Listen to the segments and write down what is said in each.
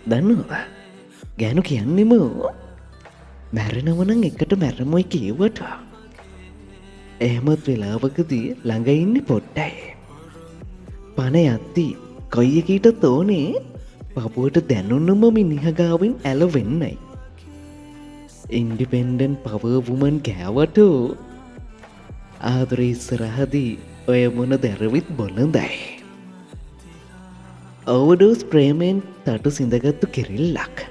දන්නවා ගෑනු කියන්නෙම මැරෙනවනං එකට මැරමුයි කියවට එහෙමත් වෙලාවකදී ළඟඉන්න පොට්ටයි පන යත්ති කොයියකීට තෝනේ පපුුවට දැනුන්නම මිනිහගාවින් ඇලවෙන්නයි ඉන්ඩිපෙන්ඩන් පවවුමන් කෑවට ආදුර ඉස්සරහදී ඔය මොන දැරවිත් බොලඳයි ඔවඩෝස් ප්‍රේමෙන් තටු සිඳගත්තු කෙරෙල්ලක්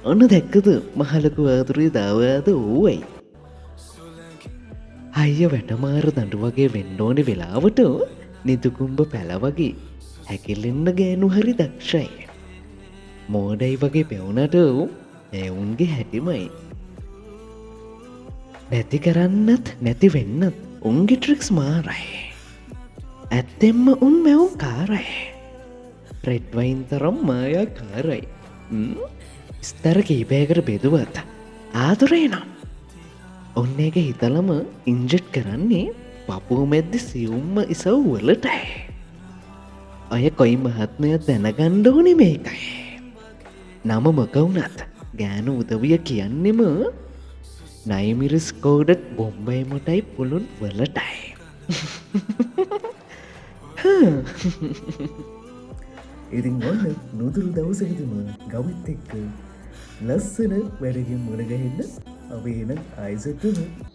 ඔන්න දැක්කද මහලකු ආදුරී දාවයාද වූවයි අයිය වැටමාර දඩු වගේ වෙන්නෝනි වෙලාවට නිදුකුම්ඹ පැලවගේ හැකිල්ලෙන්න ගෑනු හරි දක්ෂයි මෝඩයි වගේ පෙවුනට එවුන්ගේ හැටිමයි නැති කරන්නත් නැති වෙන්නත් උන්ගේ ට්‍රික්ස් මාරයි ඇත්තෙම්ම උන් මැවුම් කාරයි රෙඩ්වයින් තරම් මායා කාරයි ස්තර කීපයකට බෙදුවත් ආදුරේ නම් ඔන්න එක හිතලම ඉන්ජට් කරන්නේ පපුුව මැද්දි සියුම්ම ඉසව් වලටයි ඔය කොයි මහත්මය දැනගණ්ඩෝනි මේකයි නම මකවුනත් ගෑනු උදවිය කියන්නෙම නයිමිරිස් කෝඩට් බොම්බයිමටයි පුළුන් වලටයි ඉතින් ඔන්න නොදුරු දවසකතම ගවිත් එක්ක ලස්සන වැඩකින් මුණගහෙන්න අපේන අයිසතුම